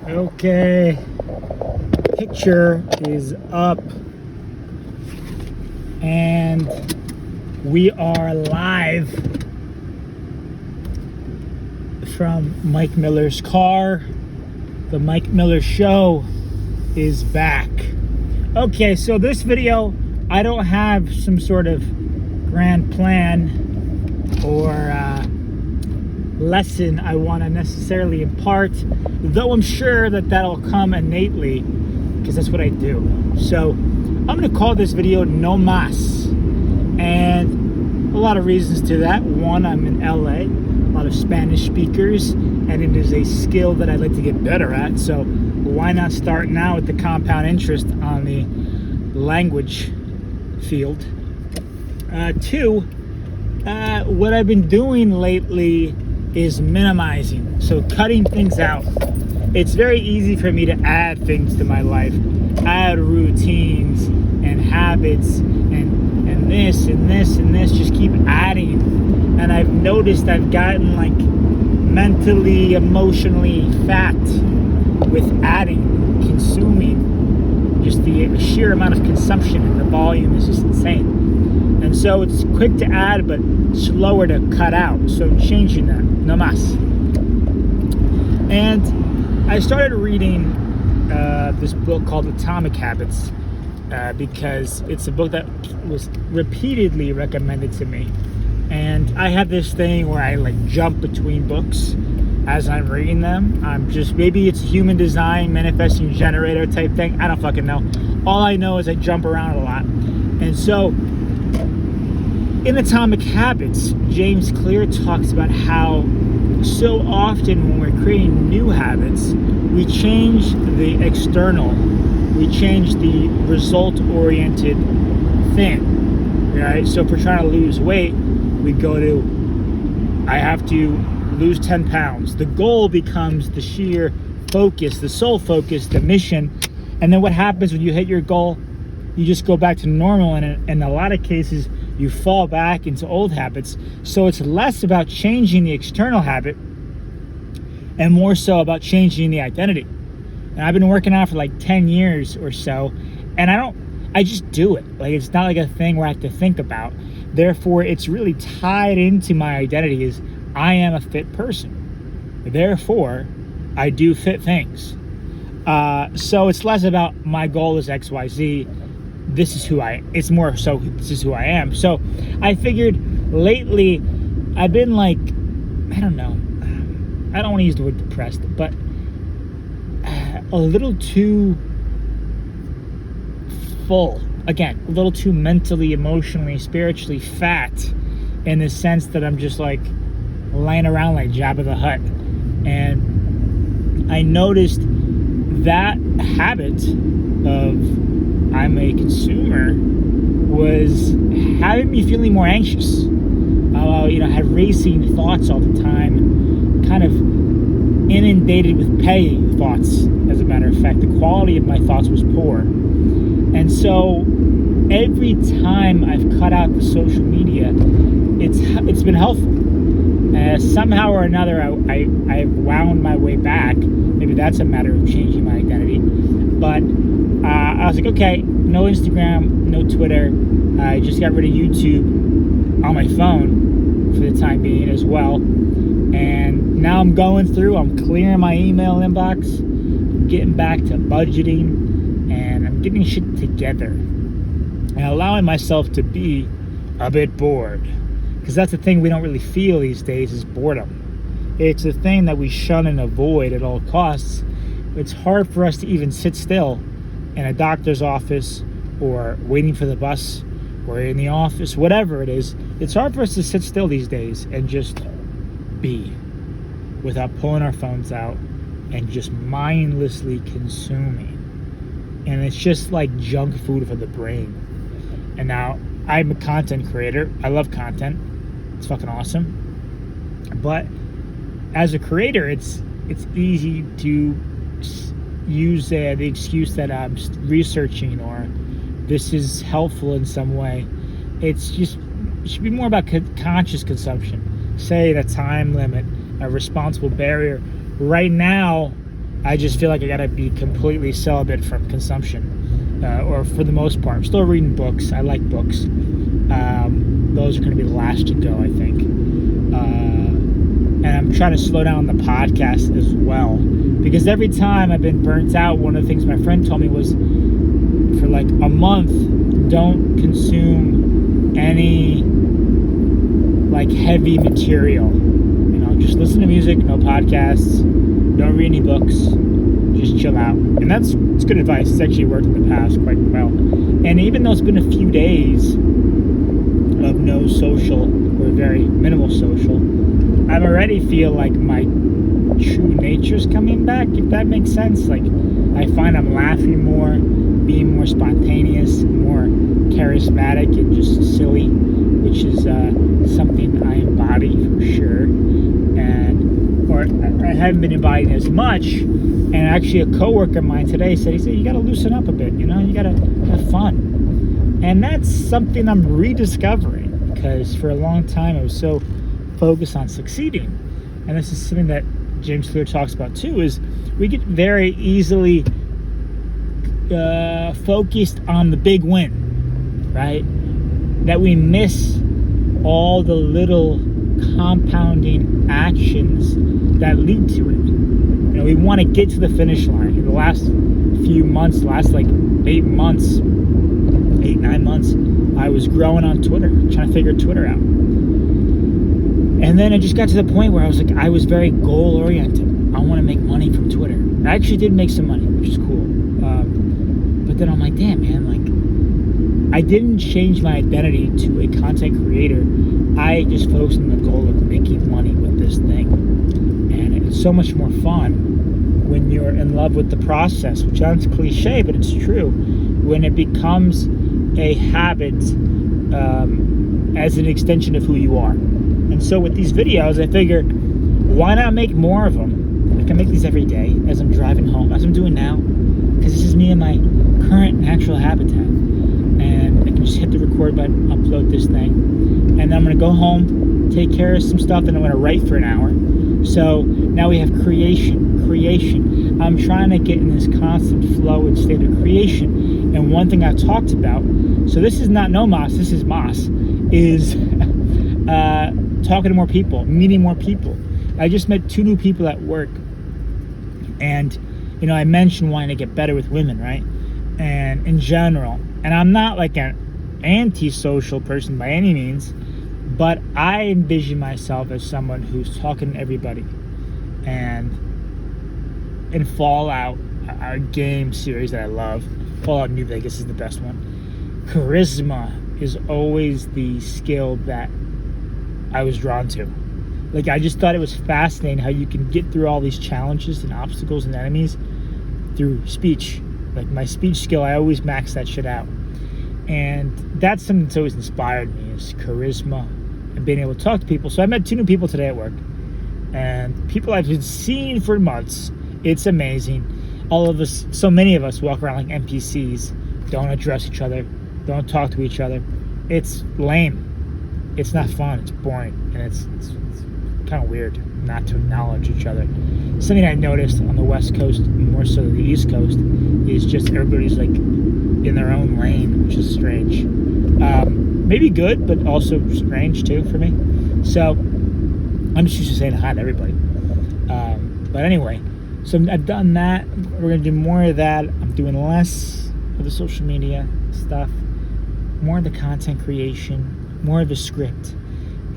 Okay, picture is up and we are live from Mike Miller's car. The Mike Miller Show is back. Okay, so this video, I don't have some sort of grand plan or lesson I want to necessarily impart, though I'm sure that that'll come innately because that's what I do. So I'm going to call this video No Mas, and a lot of reasons to that. One, I'm in LA, a lot of Spanish speakers, and it is a skill that I'd like to get better at, so why not start now with the compound interest on the language field. Two, what I've been doing lately is minimizing, so cutting things out. It's very easy for me to add things to my life, add routines and habits and this and this and this, just keep adding. And I've noticed I've gotten like mentally, emotionally fat with adding, consuming. Just the sheer amount of consumption and the volume is just insane. And so it's quick to add, but slower to cut out. So I'm changing that. No mas. And I started reading this book called Atomic Habits because it's a book that was repeatedly recommended to me. And I have this thing where I like jump between books as I'm reading them. I'm just, maybe it's human design, manifesting generator type thing. I don't fucking know. All I know is I jump around a lot. And so in Atomic Habits, James Clear talks about how so often when we're creating new habits, we change the external, we change the result-oriented thing, right? So if we're trying to lose weight, we go to, I have to lose 10 pounds. The goal becomes the sheer focus, the sole focus, the mission. And then what happens when you hit your goal? You just go back to normal, and in a lot of cases, you fall back into old habits. So it's less about changing the external habit and more so about changing the identity. And I've been working out for like 10 years or so, and I just do it. Like, it's not like a thing where I have to think about. Therefore, it's really tied into my identity is I am a fit person. Therefore, I do fit things. So it's less about my goal is XYZ. This is who it's more so this is who I am. So I figured lately I've been like, I don't know, I don't want to use the word depressed, but a little too full. Again, a little too mentally, emotionally, spiritually fat, in the sense that I'm just like laying around like Jabba the Hutt. And I noticed that habit of I'm a consumer was having me feeling more anxious. I had racing thoughts all the time, kind of inundated with petty thoughts. As a matter of fact, the quality of my thoughts was poor. And so every time I've cut out the social media, it's been helpful. Somehow or another, I wound my way back. Maybe that's a matter of changing my identity. But I was like, okay, no Instagram, no Twitter. I just got rid of YouTube on my phone for the time being as well. And now I'm going through, I'm clearing my email inbox, I'm getting back to budgeting, and I'm getting shit together. And allowing myself to be a bit bored. Because that's the thing we don't really feel these days is boredom. It's a thing that we shun and avoid at all costs. It's hard for us to even sit still in a doctor's office or waiting for the bus or in the office, whatever it is. It's hard for us to sit still these days and just be without pulling our phones out and just mindlessly consuming. And it's just like junk food for the brain. And now I'm a content creator. I love content. It's fucking awesome. But as a creator, it's easy to use the excuse that I'm researching or this is helpful in some way. It should be more about conscious consumption. Say a time limit, a responsible barrier. Right now, I just feel like I gotta be completely celibate from consumption, or for the most part. I'm still reading books. I like books. Those are going to be the last to go, I think. And I'm trying to slow down the podcast as well, because every time I've been burnt out, one of the things my friend told me was, for like a month, don't consume any like heavy material. You know, just listen to music, no podcasts, don't read any books, just chill out. And it's good advice. It's actually worked in the past quite well. And even though it's been a few days of no social or very minimal social, I already feel like my true nature's coming back, if that makes sense. Like, I find I'm laughing more, being more spontaneous, more charismatic, and just silly, which is something I embody for sure. Or I haven't been embodying as much. And actually, a coworker of mine today said, you got to loosen up a bit, you know, you got to have fun. And that's something I'm rediscovering, because for a long time I was so focused on succeeding. And this is something that James Clear talks about too, is we get very easily focused on the big win, right? That we miss all the little compounding actions that lead to it. You know, we want to get to the finish line. In the last few months, last like 8 months, 9 months, I was growing on Twitter, trying to figure Twitter out. And then I just got to the point where I was very goal oriented. I want to make money from Twitter. I actually did make some money, which is cool. But then I'm like, damn, man, like, I didn't change my identity to a content creator. I just focused on the goal of making money with this thing. And it's so much more fun when you're in love with the process, which sounds cliche, but it's true. When it becomes a habit as an extension of who you are. And so with these videos, I figure, why not make more of them? I can make these every day as I'm driving home, as I'm doing now, because this is me in my current natural habitat. And I can just hit the record button, upload this thing, and then I'm going to go home, take care of some stuff, then I'm going to write for an hour. So now we have creation. I'm trying to get in this constant flow and state of creation. And one thing I've talked about, so this is not no Moss, this is Moss, is talking to more people, meeting more people. I just met 2 new people at work. And, you know, I mentioned wanting to get better with women, right? And in general. And I'm not like an antisocial person by any means, but I envision myself as someone who's talking to everybody. And in Fallout, our game series that I love, Fallout New Vegas is the best one. Charisma is always the skill that I was drawn to. Like, I just thought it was fascinating how you can get through all these challenges and obstacles and enemies through speech. Like, my speech skill, I always max that shit out. And that's something that's always inspired me, is charisma and being able to talk to people. So I met 2 new people today at work. And people I've been seeing for months. It's amazing. All of us, so many of us walk around like NPCs, don't address each other, don't talk to each other. It's lame. It's not fun. It's boring. And it's kind of weird not to acknowledge each other. Something I noticed on the West Coast, more so the East Coast, is just everybody's like in their own lane, which is strange. Maybe good, but also strange too for me. So I'm just used to saying hi to everybody. But anyway, so I've done that. We're going to do more of that. I'm doing less of the social media stuff, more of the content creation, more of the script.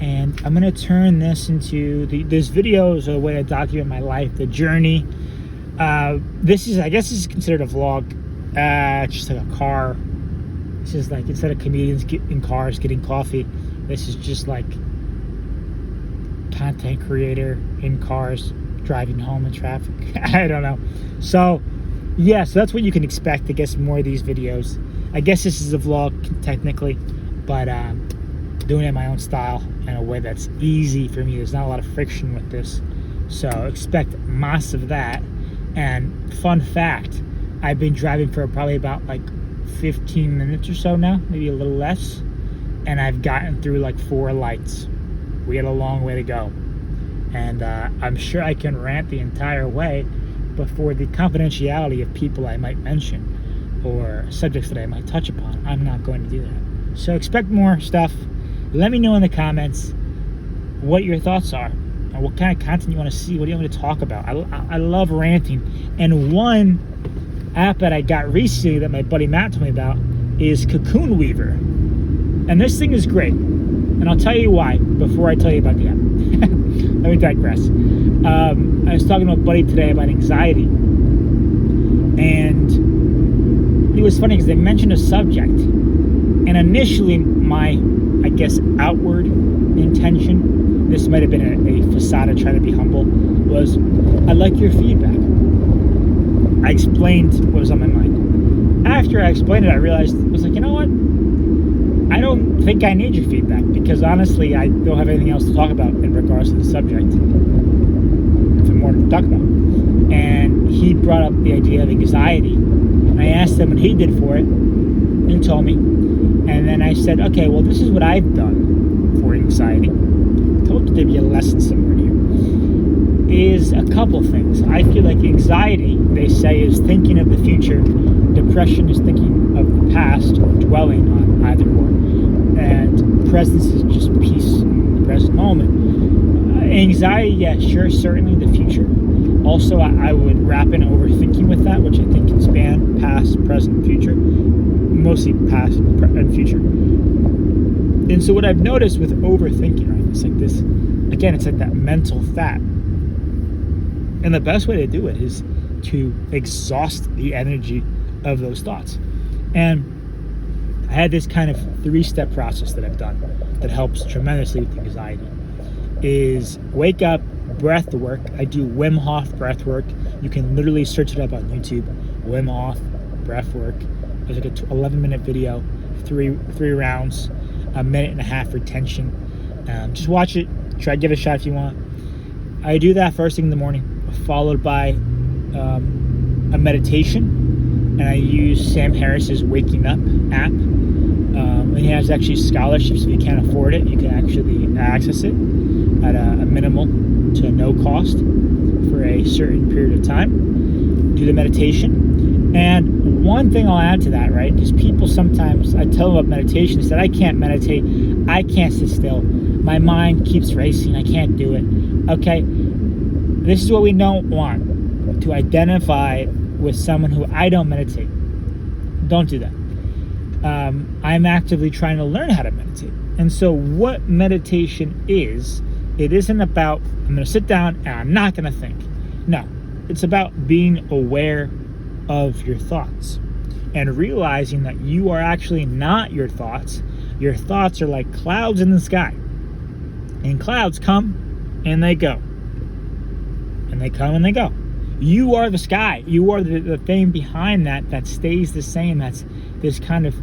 And I'm going to turn this into this video is a way to document my life, the journey. This is, I guess this is considered a vlog. Just like a car. This is like, instead of comedians in cars getting coffee, this is just like content creator in cars driving home in traffic. I don't know. So yeah, so that's what you can expect. I guess more of these videos. I guess this is a vlog technically, but doing it in my own style in a way that's easy for me. There's not a lot of friction with this, so expect mass of that. And fun fact, I've been driving for probably about like 15 minutes or so now, maybe a little less, and I've gotten through like 4 lights. We had a long way to go. And I'm sure I can rant the entire way, but for the confidentiality of people I might mention or subjects that I might touch upon, I'm not going to do that. So expect more stuff. Let me know in the comments what your thoughts are and what kind of content you want to see. What do you want me to talk about? I love ranting. And one app that I got recently that my buddy Matt told me about is Cocoon Weaver. And this thing is great. And I'll tell you why before I tell you about the app. Let me digress. I was talking to a buddy today about anxiety. And it was funny because they mentioned a subject. And initially, my, I guess, outward intention, this might have been a facade of trying to be humble, was, I'd like your feedback. I explained what was on my mind. After I explained it, I realized, I was like, you know what? I don't think I need your feedback because honestly, I don't have anything else to talk about in regards to the subject. Nothing more to talk about. And he brought up the idea of anxiety. And I asked him what he did for it. And he told me. And then I said, okay, well, this is what I've done for anxiety. I told you there'd be a lesson somewhere here. Is a couple things. I feel like anxiety, they say, is thinking of the future. Depression is thinking of the past or dwelling on either or. And presence is just peace in the present moment. Anxiety, yeah, sure, certainly the future. Also, I would wrap in overthinking with that, which I think can span past, present, future. Mostly past and future. And so what I've noticed with overthinking, right, it's like this, again, it's like that mental fat. And the best way to do it is to exhaust the energy of those thoughts. And I had this kind of 3-step process that I've done that helps tremendously with anxiety. Is wake up, breath work. I do Wim Hof breath work. You can literally search it up on YouTube. Wim Hof breath work. There's like a 11-minute video, three rounds, a minute and a half retention. Just watch it. Try to give it a shot if you want. I do that first thing in the morning, followed by a meditation, and I use Sam Harris's Waking Up app. And he has actually scholarships. If you can't afford it, you can actually access it at a minimal to no cost for a certain period of time. Do the meditation. And one thing I'll add to that, right, because people sometimes, I tell them about meditation, they said, I can't meditate, I can't sit still, my mind keeps racing, I can't do it. Okay, this is what we don't want, to identify with someone who I don't meditate. Don't do that. I'm actively trying to learn how to meditate. And so what meditation is, it isn't about, I'm going to sit down and I'm not going to think. No, it's about being aware of your thoughts and realizing that you are actually not your thoughts. Your thoughts are like clouds in the sky. And clouds come and they go. And they come and they go. You are the sky. You are the thing behind that stays the same. That's this kind of,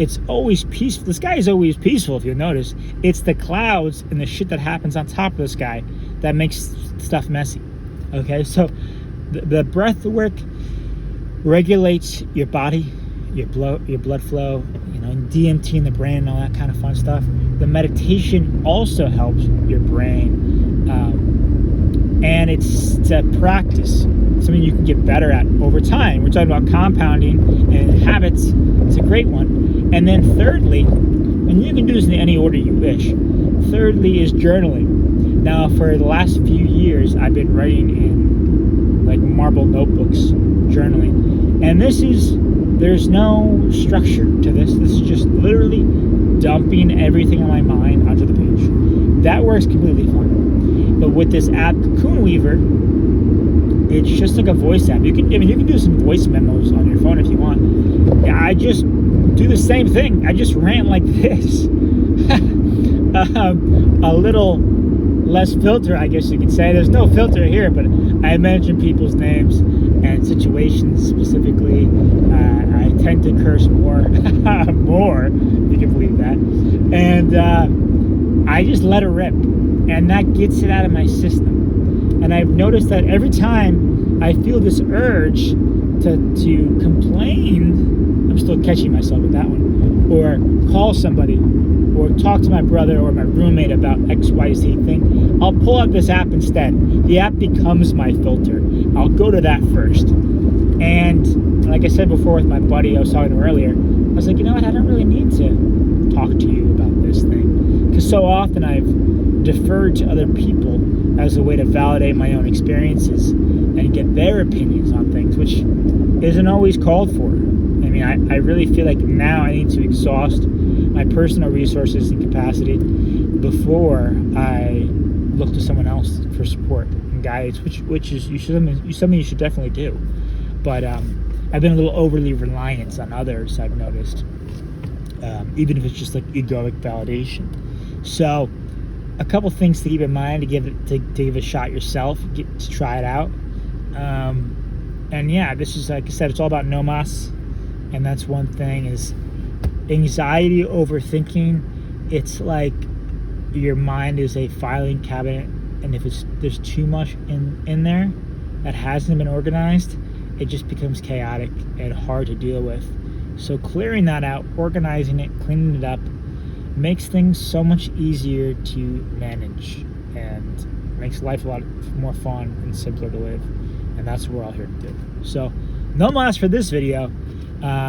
it's always peaceful. The sky is always peaceful, if you'll notice. It's the clouds and the shit that happens on top of the sky that makes stuff messy. Okay, so the breath work regulates your body, your blood flow, DMT in the brain and all that kind of fun stuff. The meditation also helps your brain, and it's a practice, something you can get better at over time. We're talking about compounding and habits. It's a great one. And then thirdly, and you can do this in any order you wish, thirdly is journaling. Now, for the last few years, I've been writing in like marble notebooks, journaling. And there's no structure to this. This is just literally dumping everything on my mind onto the page. That works completely fine. But with this app, Cocoon Weaver, it's just like a voice app. You can do some voice memos on your phone if you want. I just do the same thing. I just rant like this. A little less filter, I guess you could say. There's no filter here, but I mention people's names and situations specifically. I tend to curse more, more, if you can believe that. And I just let it rip, and that gets it out of my system. And I've noticed that every time I feel this urge to complain I'm still catching myself with that one. Or call somebody, or talk to my brother or my roommate about XYZ thing. I'll pull out this app instead. The app becomes my filter. I'll go to that first. And like I said before with my buddy I was talking to earlier, I was like, you know what, I don't really need to talk to you about this thing. Because so often I've deferred to other people as a way to validate my own experiences and get their opinions on things, which isn't always called for. I mean, I really feel like now I need to exhaust my personal resources and capacity before I look to someone else for support and guidance, which is something you should definitely do. But I've been a little overly reliant on others, I've noticed, even if it's just like egoic validation. So a couple things to keep in mind to give it a shot yourself, to try it out. And yeah, this is, like I said, it's all about nomos, and that's one thing is anxiety, overthinking. It's like your mind is a filing cabinet, and if there's too much in there that hasn't been organized, it just becomes chaotic and hard to deal with. So clearing that out, organizing it, cleaning it up, makes things so much easier to manage and makes life a lot more fun and simpler to live. And that's what we're all here to do. So no mas for this video.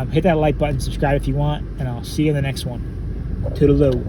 Hit that like button, subscribe if you want, and I'll see you in the next one. Toodaloo.